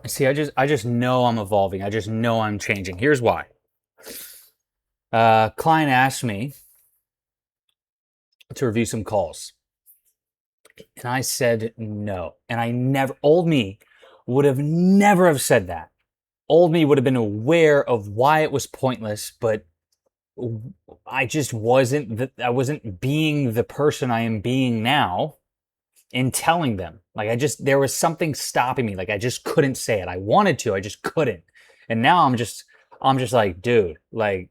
See, I just know I'm evolving. I just know I'm changing. Here's why. Client asked me to review some calls, and I said no. And I never, old me would have never have said that. Old me would have been aware of why it was pointless, but I wasn't being the person I am being now in telling them. Like there was something stopping me. Like I just couldn't say it. I wanted to, I just couldn't. And now I'm just like, dude, like,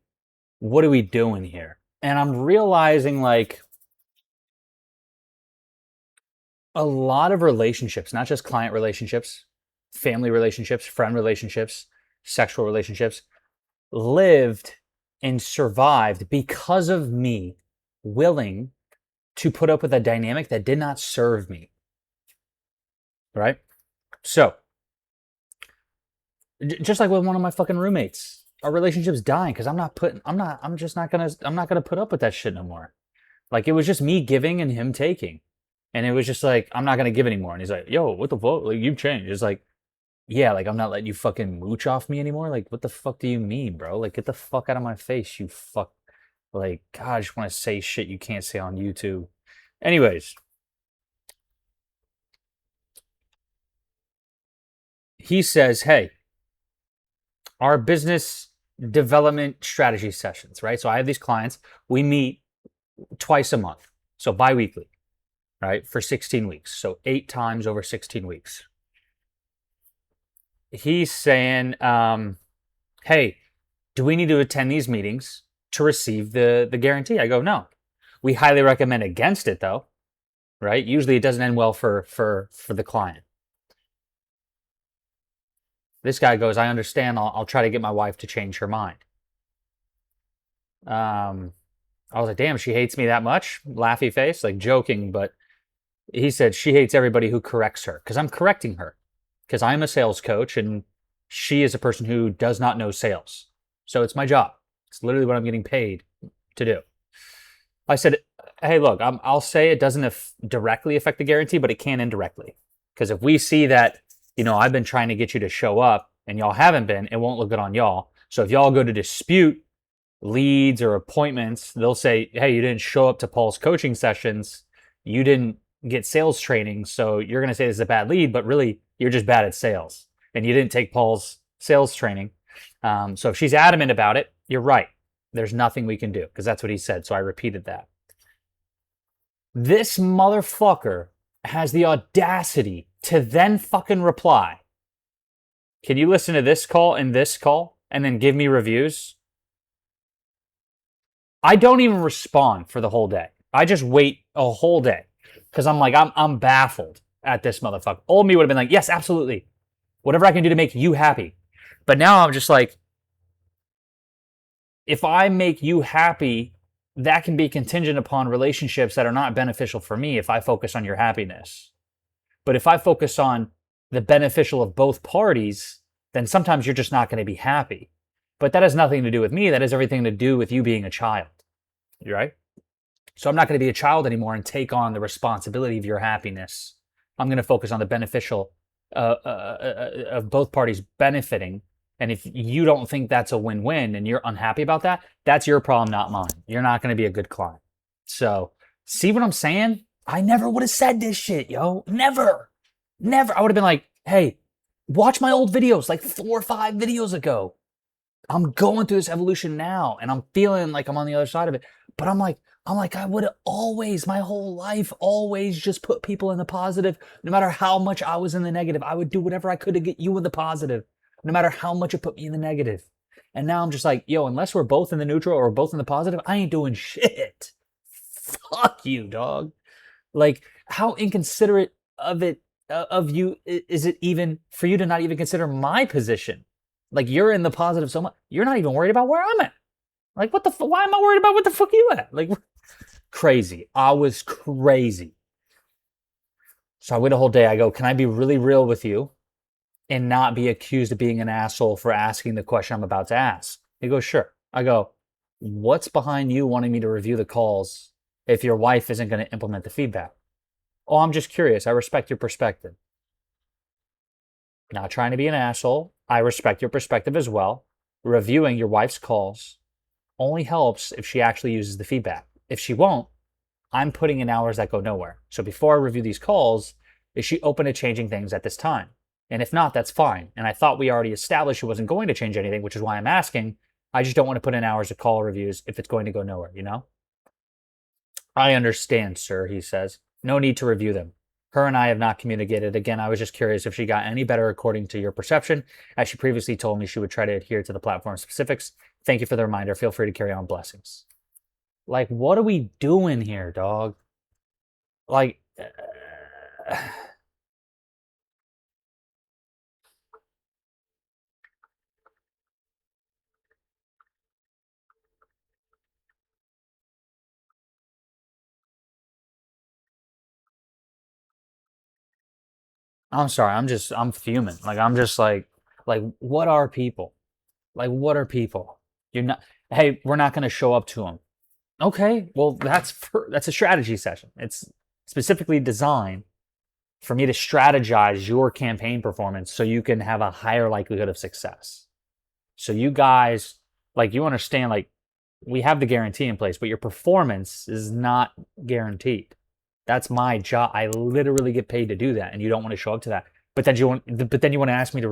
what are we doing here? And I'm realizing like a lot of relationships, not just client relationships, family relationships, friend relationships, sexual relationships, lived and survived because of me willing to put up with a dynamic that did not serve me. Right? So, just like with one of my fucking roommates, our relationship's dying because I'm not gonna put up with that shit no more. Like it was just me giving and him taking. And it was just like, I'm not gonna give anymore. And he's like, yo, what the fuck? Like you've changed. It's like, yeah, like I'm not letting you fucking mooch off me anymore. Like, what the fuck do you mean, bro? Like, get the fuck out of my face, you fuck. Like, God, I just want to say shit you can't say on YouTube. Anyways, he says, hey, our business development strategy sessions, right? So I have these clients. We meet twice a month. So bi-weekly, right? For 16 weeks. So 8 times over 16 weeks. He's saying, hey, do we need to attend these meetings to receive the guarantee? I go, no. We highly recommend against it though, right? Usually it doesn't end well for the client. This guy goes, I understand. I'll try to get my wife to change her mind. I was like, damn, she hates me that much? Laughy face, like joking, but he said she hates everybody who corrects her because I'm correcting her because I'm a sales coach and she is a person who does not know sales. So it's my job. It's literally what I'm getting paid to do. I said, hey, look, I'll say it doesn't directly affect the guarantee, but it can indirectly. Because if we see that, I've been trying to get you to show up and y'all haven't been, it won't look good on y'all. So if y'all go to dispute leads or appointments, they'll say, hey, you didn't show up to Paul's coaching sessions. You didn't get sales training. So you're going to say this is a bad lead, but really you're just bad at sales and you didn't take Paul's sales training. So if she's adamant about it, you're right. There's nothing we can do because that's what he said. So I repeated that. This motherfucker has the audacity to then fucking reply. Can you listen to this call and then give me reviews? I don't even respond for the whole day. I just wait a whole day because I'm like, I'm baffled at this motherfucker. Old me would have been like, yes, absolutely. Whatever I can do to make you happy. But now I'm just like, if I make you happy, that can be contingent upon relationships that are not beneficial for me if I focus on your happiness. But if I focus on the beneficial of both parties, then sometimes you're just not going to be happy. But that has nothing to do with me. That has everything to do with you being a child, right? So I'm not going to be a child anymore and take on the responsibility of your happiness. I'm going to focus on the beneficial of both parties benefiting. And if you don't think that's a win-win and you're unhappy about that, that's your problem, not mine. You're not going to be a good client. So see what I'm saying? I never would have said this shit, yo. Never. I would have been like, hey, watch my old videos, like 4 or 5 videos ago. I'm going through this evolution now and I'm feeling like I'm on the other side of it. But I'm like, I would have always, my whole life, always just put people in the positive. No matter how much I was in the negative, I would do whatever I could to get you in the positive, no matter how much it put me in the negative. And now I'm just like, yo, unless we're both in the neutral or both in the positive, I ain't doing shit. Fuck you, dog. Like, how inconsiderate of you is it even for you to not even consider my position? Like, you're in the positive so much, you're not even worried about where I'm at. Like, what the why am I worried about what the fuck you at? Like, crazy. I was crazy. So I wait a whole day. I go, can I be really real with you and not be accused of being an asshole for asking the question I'm about to ask? He goes, sure. I go, what's behind you wanting me to review the calls if your wife isn't going to implement the feedback? Oh, I'm just curious. I respect your perspective. Not trying to be an asshole. I respect your perspective as well. Reviewing your wife's calls only helps if she actually uses the feedback. If she won't, I'm putting in hours that go nowhere. So before I review these calls, is she open to changing things at this time? And if not, that's fine. And I thought we already established she wasn't going to change anything, which is why I'm asking. I just don't want to put in hours of call reviews if it's going to go nowhere, you know? I understand, sir, he says. No need to review them. Her and I have not communicated. Again, I was just curious if she got any better according to your perception, as she previously told me she would try to adhere to the platform specifics. Thank you for the reminder. Feel free to carry on. Blessings. Like, what are we doing here, dog? Like, I'm sorry. I'm fuming. Like, I'm just like, what are people? Like, what are people? You're not, hey, we're not going to show up to them. Okay, well, that's a strategy session. It's specifically designed for me to strategize your campaign performance so you can have a higher likelihood of success. So you guys, like, you understand, like, we have the guarantee in place, but your performance is not guaranteed. That's my job. I literally get paid to do that, and you don't want to show up to that. But then you want to ask me to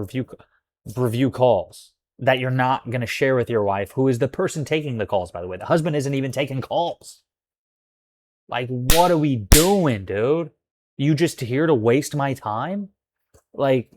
review calls that you're not going to share with your wife, who is the person taking the calls, by the way. The husband isn't even taking calls. Like, what are we doing, dude? You just here to waste my time? Like,